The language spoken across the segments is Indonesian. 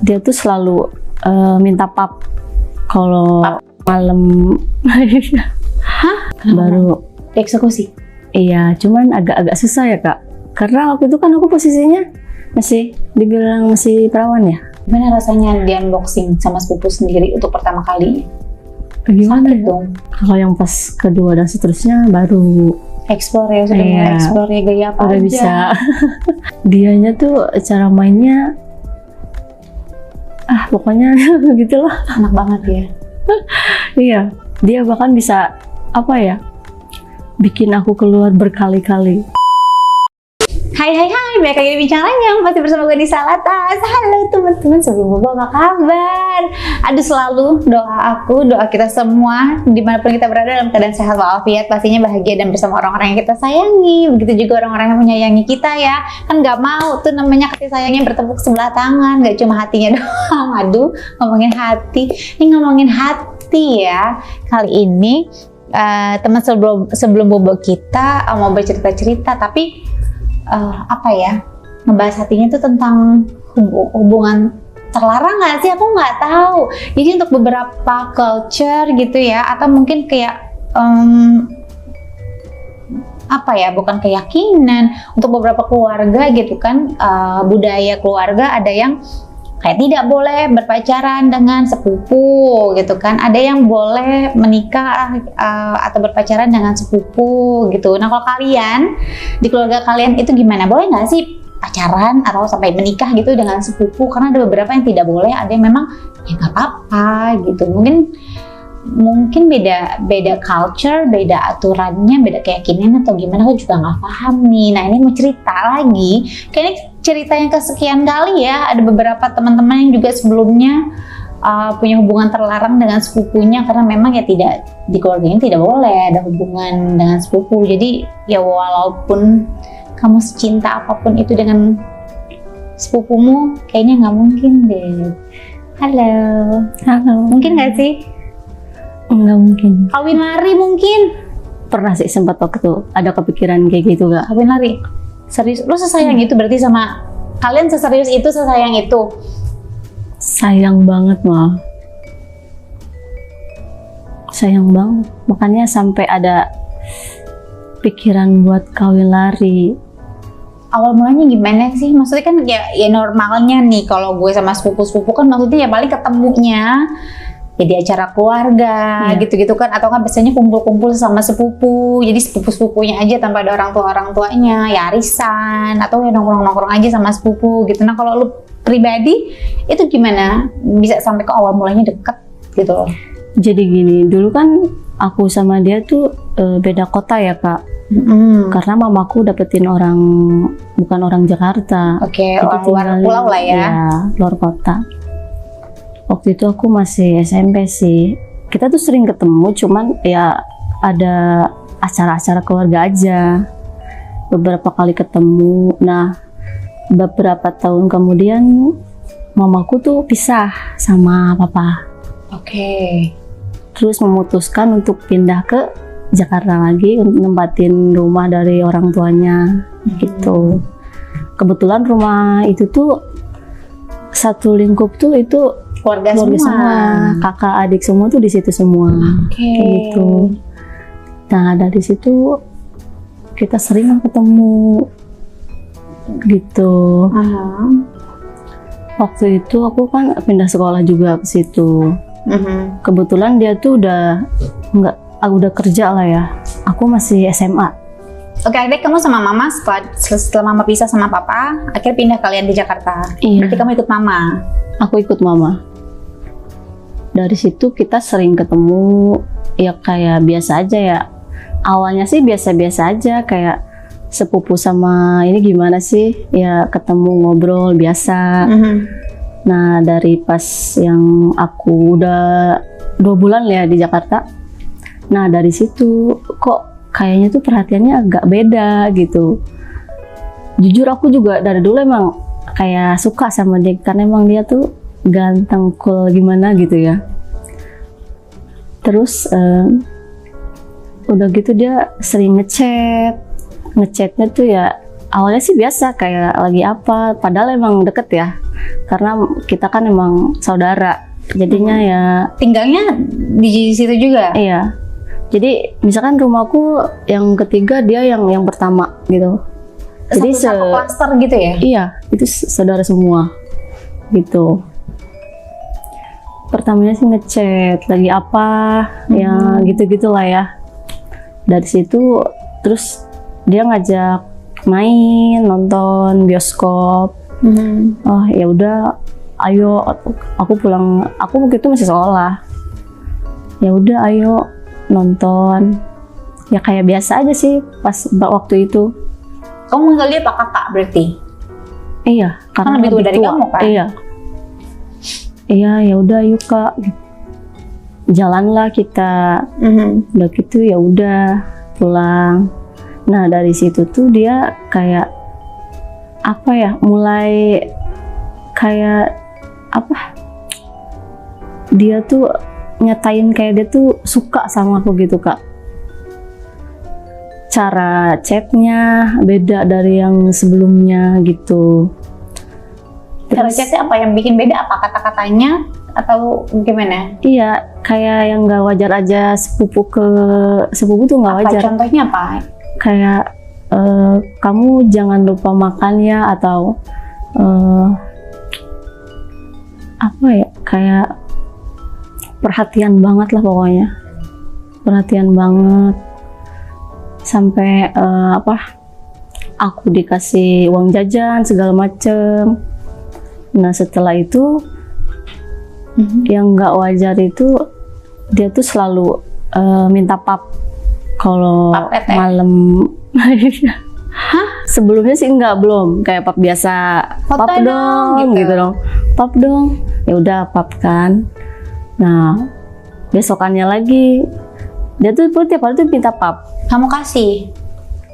dia tuh selalu minta pap kalau malam. Hah? Baru Dieksekusi? iya, cuman agak-agak susah ya kak, karena waktu itu kan aku posisinya masih dibilang masih perawan ya. Gimana rasanya di unboxing sama sepupu sendiri untuk pertama kali? Gimana Sakit ya? dong. Kalau yang pas kedua dan seterusnya baru Explore ya, sudah Iya. mulai explore ya, gaya apa udah aja. bisa. Dianya tuh cara mainnya pokoknya begitulah. Enak banget ya. Iya, dia bahkan bisa apa ya, bikin aku keluar berkali-kali. Hai, balik lagi di Bincang Ranjang, masih bersama gue Nisa Latas. Halo teman-teman, sebelum bobo apa kabar? Aduh, selalu doa kita semua dimanapun kita berada dalam keadaan sehat walafiat, pastinya bahagia dan bersama orang-orang yang kita sayangi. Begitu juga orang-orang yang menyayangi kita ya. Kan nggak mau tuh namanya kasih sayangnya bertepuk sebelah tangan, nggak cuma hatinya doang. Aduh, ngomongin hati. Ini ngomongin hati ya. Kali ini teman sebelum bobo kita mau bercerita-cerita, tapi apa ya, ngebahas hatinya itu tentang hubungan terlarang nggak sih? Aku nggak tahu. Jadi untuk beberapa culture gitu ya, atau mungkin kayak apa ya, bukan keyakinan, untuk beberapa keluarga gitu kan, budaya keluarga ada yang kayak tidak boleh berpacaran dengan sepupu gitu kan, ada yang boleh menikah atau berpacaran dengan sepupu gitu. Nah, kalau kalian di keluarga kalian itu gimana? Boleh nggak sih pacaran atau sampai menikah gitu dengan sepupu? Karena ada beberapa yang tidak boleh, ada yang memang ya nggak apa-apa gitu. Mungkin beda culture, beda aturannya, beda keyakinan atau gimana, aku juga nggak paham nih. Nah, ini mau cerita lagi, kayaknya cerita yang kesekian kali ya. Ada beberapa teman-teman yang juga sebelumnya punya hubungan terlarang dengan sepupunya, karena memang ya tidak, di keluarganya tidak boleh ada hubungan dengan sepupu. Jadi ya walaupun kamu secinta apapun itu dengan sepupumu, kayaknya nggak mungkin deh. Halo, mungkin nggak sih? Nggak mungkin. Kawin lari mungkin? Pernah sih sempat waktu ada kepikiran kayak gitu gak? Kawin lari? Serius? Lu sesayang itu berarti sama kalian, seserius itu, sesayang itu? Sayang banget mah. Sayang banget. Makanya sampai ada pikiran buat kawin lari. Awal mulanya gimana sih? Maksudnya kan ya normalnya nih, kalau gue sama sepupu-sepupu kan maksudnya ya paling ketemunya ya di acara keluarga gitu-gitu kan, atau kan biasanya kumpul-kumpul sama sepupu, jadi sepupu-sepupunya aja tanpa ada orang tuanya, ya arisan atau ya nongkrong-nongkrong aja sama sepupu gitu. Nah, kalau lu pribadi itu gimana bisa sampai ke awal mulanya deket gitu loh? Jadi gini, dulu kan aku sama dia tuh beda kota ya kak. Karena mamaku dapetin bukan orang Jakarta. Oke, orang luar pulau lah ya. Ya, luar kota. Waktu itu aku masih SMP sih. Kita tuh sering ketemu, cuman ya ada acara-acara keluarga aja. Beberapa kali ketemu. Nah, beberapa tahun kemudian mamaku tuh pisah sama papa. Oke. Terus memutuskan untuk pindah ke Jakarta lagi untuk nempatin rumah dari orang tuanya gitu. Kebetulan rumah itu tuh satu lingkup tuh itu keluarga semua, kakak adik semua tuh di situ semua. Kayak gitu. Nah, dari situ kita sering ketemu gitu. Waktu itu aku kan pindah sekolah juga ke situ. Kebetulan dia tuh udah kerja lah ya. Aku masih SMA. Oke, akhirnya kamu sama mama setelah mama pisah sama papa, akhirnya pindah kalian di Jakarta. Iya. Berarti kamu ikut mama? Aku ikut mama. Dari situ kita sering ketemu, ya kayak biasa aja ya. Awalnya sih biasa-biasa aja, kayak sepupu sama ini gimana sih, ya ketemu ngobrol biasa. Nah, dari pas yang aku udah 2 bulan ya di Jakarta, nah dari situ kok kayaknya tuh perhatiannya agak beda gitu. Jujur aku juga dari dulu emang kayak suka sama dia, karena emang dia tuh ganteng, cool gimana gitu ya. Terus udah gitu dia sering ngechatnya tuh ya awalnya sih biasa kayak lagi apa, padahal emang deket ya, karena kita kan emang saudara, jadinya ya Tinggalnya di situ juga? iya. Jadi misalkan rumahku yang ketiga, dia yang pertama gitu. Jadi Satu klaster gitu ya? iya, itu saudara semua gitu. Pertamanya sih ngechat lagi apa, ya gitu-gitulah ya. Dari situ terus dia ngajak main, nonton bioskop. Oh ya udah, ayo, aku pulang, aku begitu masih sekolah. Ya udah ayo nonton. Ya kayak biasa aja sih pas waktu itu. Kamu nggak lihat kakak berarti? Iya, Kan lebih tua dari kamu kan? Iya. Iya, ya udah yuk Kak. Jalanlah kita. Udah gitu ya udah pulang. Nah, dari situ tuh dia kayak apa ya? Mulai kayak apa? Dia tuh nyatain kayak dia tuh suka sama aku gitu, Kak. Cara chatnya beda dari yang sebelumnya gitu. Cara chatnya apa yang bikin beda? Apa kata-katanya atau gimana? Iya, kayak yang nggak wajar aja, sepupu ke sepupu tuh nggak Apa wajar. contohnya apa? Kayak kamu jangan lupa makan ya, atau apa ya, kayak perhatian banget lah pokoknya, perhatian banget. Sampai aku dikasih uang jajan segala macem. Nah setelah itu yang nggak wajar itu, dia tuh selalu minta pap kalau malam. Sebelumnya sih belum, kayak pap biasa, Foto pap dong gitu dong, pap dong. Ya udah pap kan. Nah besokannya lagi dia tuh tiap hari tuh minta pap. Kamu kasih?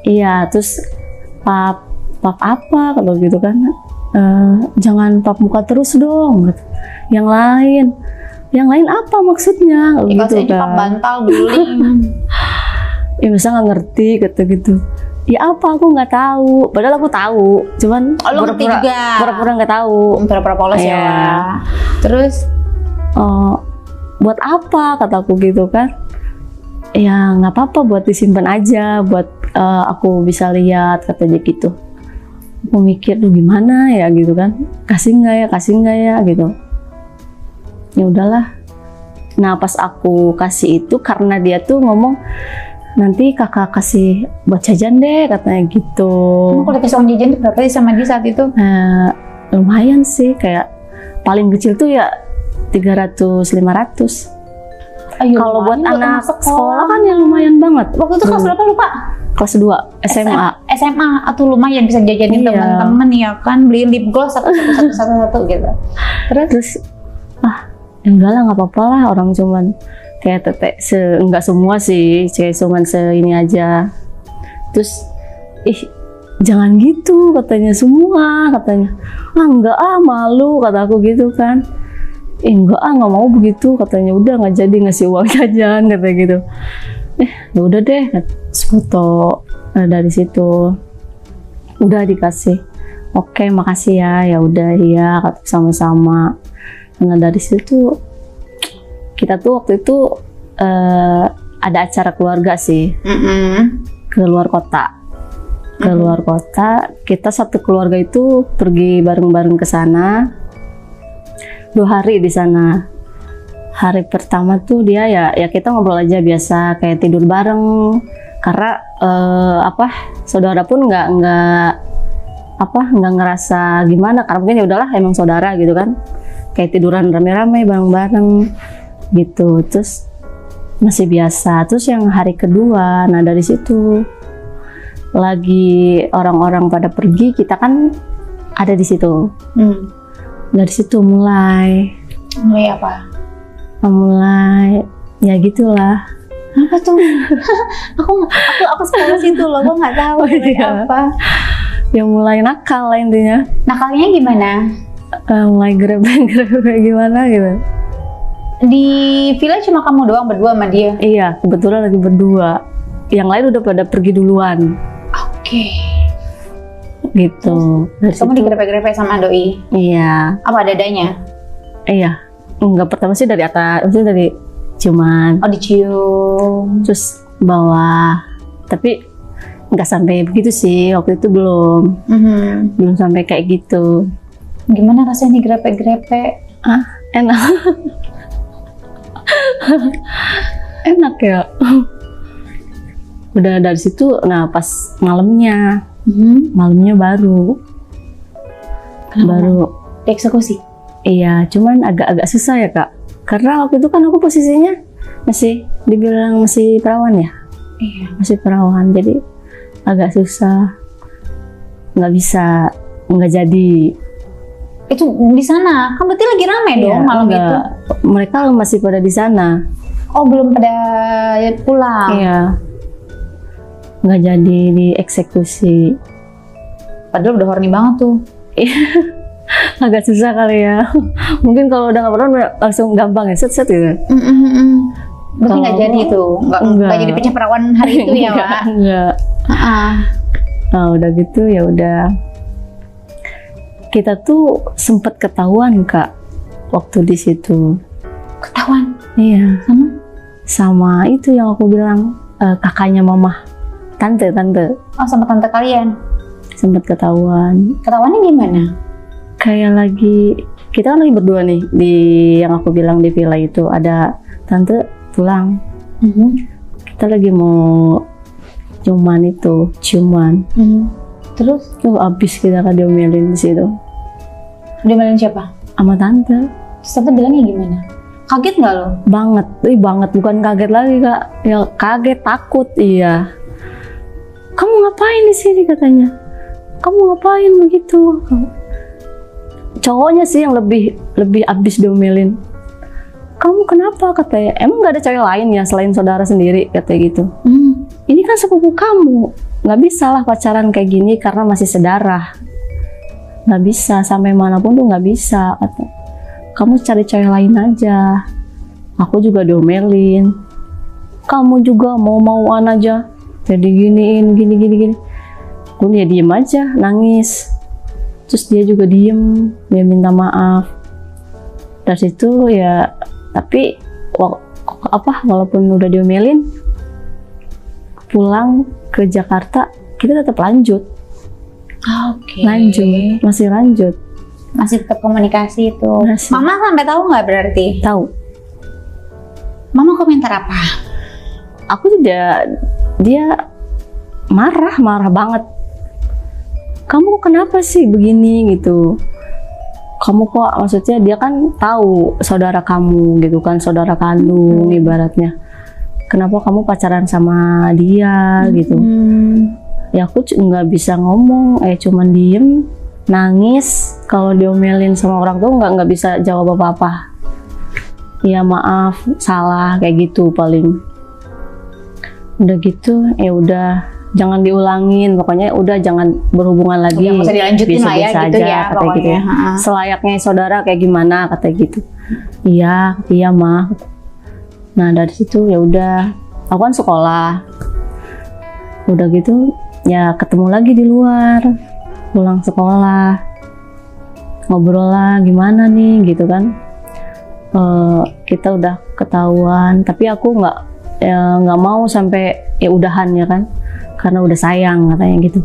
Iya, terus pap apa kalau gitu kan, jangan pap muka terus dong, yang lain apa maksudnya gitu Pap kan. bantal, guling. Ya masa nggak ngerti kata gitu. Ya apa, aku nggak tahu, padahal aku tahu, cuman pura-pura nggak tahu, Pura-pura polos Iya. ya. Terus buat apa kataku gitu kan. Ya nggak apa-apa, buat disimpan aja, buat aku bisa lihat katanya gitu. Aku mikir tuh gimana ya gitu kan, kasih nggak ya gitu. Ya udahlah. Nah pas aku kasih itu, karena dia tuh ngomong nanti kakak kasih buat jajan deh katanya gitu. kamu kalau dikasih uang jajan itu berapa sih sama dia saat itu? Lumayan sih, kayak paling kecil tuh ya 300-500. Kalau buat anak sekolah kan ya lumayan banget. Waktu itu kelas berapa lupa? Kelas 2 SMA. SMA atau lumayan bisa jajanin Iya. teman-teman ya kan, beliin lip gloss satu gitu. Terus ya udahlah nggak apa-apa lah, orang cuman kayak enggak semua sih, kayak cuman ini aja. Terus jangan gitu katanya semua, katanya enggak malu kata aku gitu kan. Enggak nggak mau begitu katanya, udah nggak jadi ngasih uang jajan katanya gitu. Ya udah deh, foto. Dari situ udah dikasih, oke makasih ya udah ya kata sama-sama. Karena dari situ kita tuh waktu itu ada acara keluarga sih, ke luar kota. Kita satu keluarga itu pergi bareng-bareng ke sana. 2 hari di sana. Hari pertama tuh dia ya kita ngobrol aja biasa, kayak tidur bareng. Karena saudara pun nggak ngerasa gimana, karena mungkin ya udahlah emang saudara gitu kan. Kayak tiduran rame-rame bareng-bareng gitu. Terus masih biasa. Terus yang hari kedua, nah dari situ lagi orang-orang pada pergi, kita kan ada di situ. Dari situ mulai apa? Mulai ya gitulah. Apa tuh? aku sekolah situ loh, gue nggak tahu apa. Yang mulai nakal lah intinya. Nakalnya gimana? Mulai grepe gimana gitu. Di villa cuma kamu doang berdua sama dia? Iya, kebetulan lagi berdua. Yang lain udah pada pergi duluan. Oke. gitu. Dari Kamu situ, digrepe-grepe sama doi? iya, Apa dadanya? iya. Enggak, pertama sih dari atas, maksudnya dari ciuman, Oh, dicium. terus bawah. Tapi nggak sampai begitu sih, waktu itu belum sampai kayak gitu. Gimana rasanya digrepe-grepe? Enak. Enak ya. Udah dari situ, nah pas malamnya baru Dieksekusi? iya, cuman agak susah ya Kak, karena waktu itu kan aku posisinya masih dibilang masih perawan ya, Iya. masih perawan, jadi agak susah, nggak jadi. Itu di sana kan berarti lagi rame Iya, dong malam enggak. itu. Mereka masih pada di sana. Oh, belum pada pulang. Iya, nggak jadi dieksekusi. Padahal udah horny banget tuh. Agak susah kali ya. Mungkin kalau udah nggak pernah langsung gampang ya, set gitu. Berarti nggak Kalau- jadi tuh, nggak jadi pecah perawan hari itu ya, Wak? Enggak. Nah, udah gitu ya udah. Kita tuh sempet ketahuan Kak waktu di situ. Ketahuan Iya, sama? sama itu yang aku bilang kakaknya mama, tante Oh, sama tante kalian. sempet ketahuan. Ketahuannya gimana? Kayak kita kan lagi berdua nih di yang aku bilang di villa itu, ada tante pulang. Kita lagi mau ciuman. Terus Abis kita kan diomelin di situ diomelin siapa? sama tante. Terus tante bilangnya gimana? Kaget nggak lo? Banget, bukan kaget lagi Kak, ya kaget, takut. Iya, kamu ngapain di sini katanya, kamu ngapain begitu. Cowoknya sih yang lebih abis diomelin. Kamu kenapa katanya, emang nggak ada cewek lain ya selain saudara sendiri katanya gitu. Ini kan sepupu kamu, nggak bisa lah pacaran kayak gini karena masih sedarah, nggak bisa, sampai manapun tuh nggak bisa kata. Kamu cari cewek lain aja. Aku juga diomelin, kamu juga mau-mauan aja jadi gini. Aku ya diem aja, nangis. Terus dia juga diem, dia minta maaf. Dari situ ya, tapi walaupun udah diomelin, pulang ke Jakarta kita tetap lanjut. Masih lanjut. Masih tetap komunikasi itu. Masih. Mama sampai tahu nggak berarti? Tahu. Mama komentar apa? Aku dia marah banget. Kamu kenapa sih begini gitu? Kamu kok, maksudnya dia kan tahu saudara kamu gitu kan, saudara kandung ibaratnya. Kenapa kamu pacaran sama dia gitu? Ya aku nggak bisa ngomong, cuman diem, nangis. Kalau diomelin sama orang tuh nggak bisa jawab apa-apa. Ya maaf, salah kayak gitu paling. Udah gitu, ya udah jangan diulangin, pokoknya udah jangan berhubungan lagi. Nggak usah dilanjutin lah ya Biasa-biasa gitu aja, ya kata pokoknya. gitu ya. Selayaknya saudara kayak gimana kata gitu. Iya mah. Nah dari situ ya udah, aku kan sekolah. Udah gitu ya ketemu lagi di luar, pulang sekolah, ngobrol lah gimana nih gitu kan. Kita udah ketahuan, tapi aku nggak mau sampai ya udahan ya kan, karena udah sayang katanya gitu.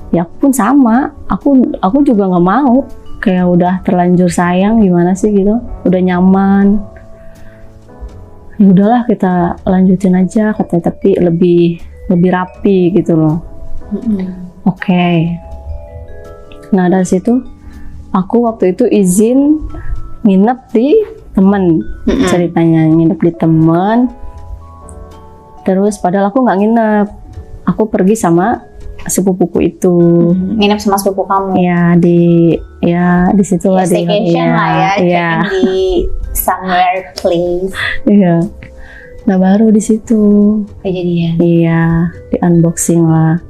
Ya aku pun sama, aku juga nggak mau, kayak udah terlanjur sayang gimana sih gitu, udah nyaman. Ya udahlah kita lanjutin aja katanya, tapi lebih rapi gitu loh. Oke. Nah dari situ aku waktu itu izin nginep di temen, ceritanya nginep di temen. Terus padahal aku nggak nginep, aku pergi sama sepupuku itu. Nginep sama sepupu kamu? Ya di situ lah, staycation lah ya, iya. di somewhere place. Iya. Nah baru di situ. Kejadian. Iya, di unboxing lah.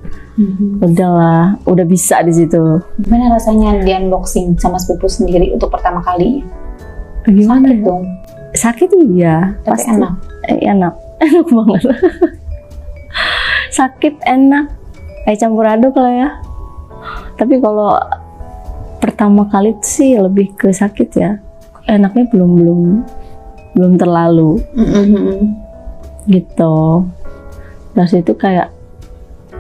Udah bisa di situ. Gimana rasanya di unboxing sama sepupu sendiri untuk pertama kalinya? Gimana? Sakit dong. Sakit iya, Tapi pasti. enak. Enak banget. Sakit enak, campur aduk lah ya. Tapi kalau pertama kali itu sih lebih ke sakit ya. Enaknya belum terlalu gitu. Dari situ kayak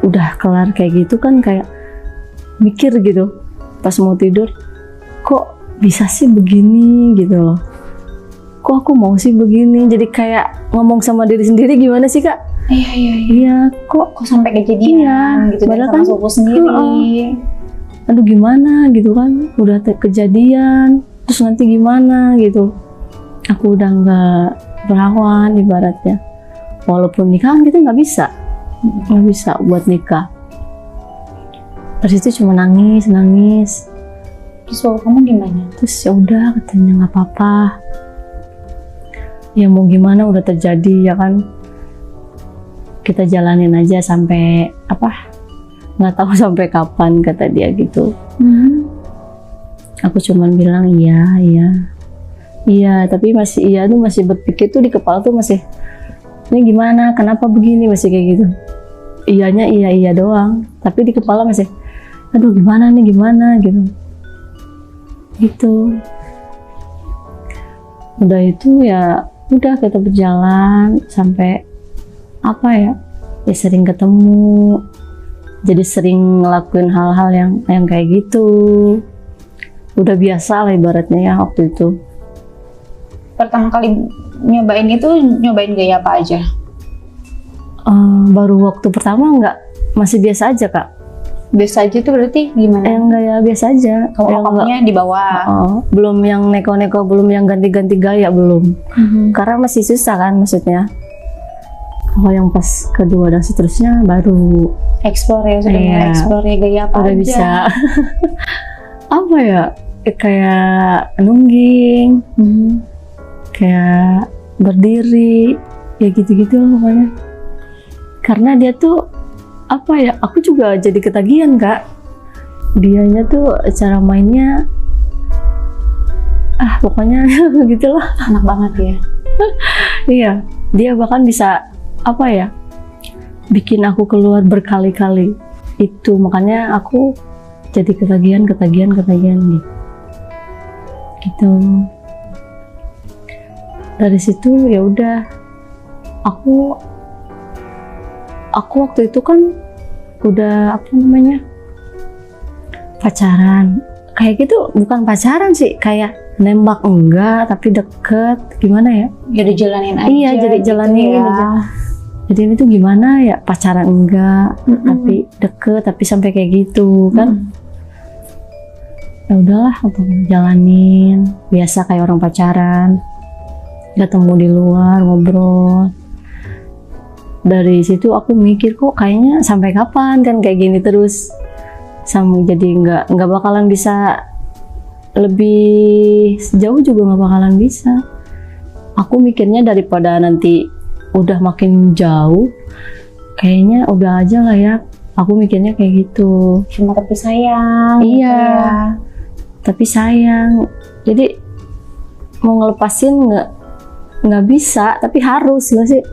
udah kelar kayak gitu kan, kayak mikir gitu pas mau tidur, kok bisa sih begini gitu loh, kok aku mau sih begini. Jadi kayak ngomong sama diri sendiri, gimana sih kak, iya kok sampai kejadian gitu dan sama sepupu sendiri. Aduh gimana gitu kan, udah kejadian terus nanti gimana gitu. Aku udah nggak perawan ibaratnya, walaupun nikahan kita nggak bisa buat nikah. Terus itu cuma nangis. Terus kamu gimana? Terus ya udah katanya nggak apa-apa, ya mau gimana udah terjadi ya kan, kita jalanin aja sampai nggak tahu sampai kapan, kata dia gitu. Aku cuman bilang iya, tapi masih berpikir tuh di kepala tuh masih, ini gimana, kenapa begini, masih kayak gitu. Iyanya iya doang, tapi di kepala masih, aduh gimana gitu. Udah itu ya udah kita berjalan sampai ya sering ketemu, jadi sering ngelakuin hal-hal yang kayak gitu. Udah biasa lah ibaratnya ya waktu itu. Pertama kali nyobain gaya apa aja? Baru waktu pertama masih biasa aja kak. Biasa aja tuh berarti gimana? Yang gaya biasa aja. Kalau kamunya di bawah? Belum yang neko-neko, belum yang ganti-ganti gaya, belum. Karena masih susah kan maksudnya. Kalau yang pas kedua dan seterusnya baru explore ya, sudah mulai explore ya gaya apa udah aja. Bisa apa ya, kayak nungging, kayak berdiri, ya gitu-gitu loh pokoknya. Karena dia tuh aku juga jadi ketagihan kak. Dianya tuh cara mainnya pokoknya gitulah, enak banget ya. Iya, dia bahkan bisa bikin aku keluar berkali-kali. Itu makanya aku jadi ketagihan gitu. Dari situ ya udah, aku waktu itu kan udah pacaran. Kayak gitu bukan pacaran sih, kayak nembak enggak, tapi deket, gimana ya? Jadi jalanin aja. Iya, jadi gitu jalanin ya. aja. Jadi ini tuh gimana ya, pacaran enggak, tapi deket, tapi sampai kayak gitu kan? Ya udahlah, aku jalanin biasa kayak orang pacaran, ketemu di luar ngobrol. Dari situ aku mikir, kok kayaknya sampai kapan kan kayak gini terus, jadi nggak bakalan bisa lebih jauh, juga nggak bakalan bisa. Aku mikirnya daripada nanti udah makin jauh, kayaknya udah aja lah ya. Aku mikirnya kayak gitu. Cuma tapi sayang. Iya. Gitu ya. Tapi sayang. Jadi mau ngelepasin nggak bisa, tapi harus nggak sih?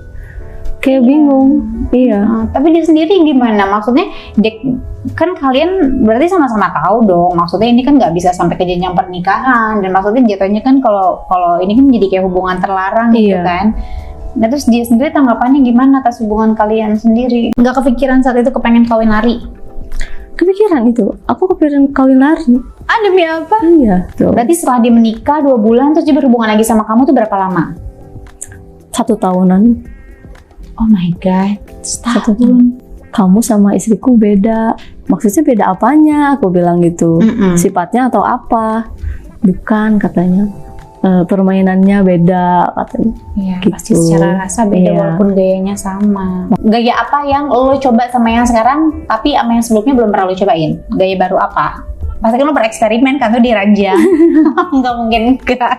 Kayak bingung. Iya. Tapi dia sendiri gimana? Maksudnya kan kalian berarti sama-sama tahu dong. Maksudnya ini kan nggak bisa sampai ke jenjang pernikahan, dan maksudnya jatuhnya kan kalau ini kan jadi kayak hubungan terlarang gitu kan. Nah terus dia sendiri tanggapannya gimana atas hubungan kalian sendiri? Nggak kepikiran saat itu kepengen kawin lari? Kepikiran itu, aku kepikiran kawin lari. Demi apa? Iya. Tuh. Berarti setelah dia menikah 2 bulan terus dia berhubungan lagi sama kamu tuh berapa lama? 1 tahunan. Oh my god, 1 tahun. Kamu sama istriku beda. Maksudnya beda apanya? Aku bilang gitu. Sifatnya atau apa? Bukan, katanya. Permainannya beda, katanya. Iya, gitu. pasti secara rasa beda walaupun gayanya sama. Gaya apa yang lo coba sama yang sekarang, tapi sama yang sebelumnya belum pernah lo cobain? Gaya baru apa? Pasti kan lo bereksperimen kan tuh di ranjang. Nggak mungkin enggak.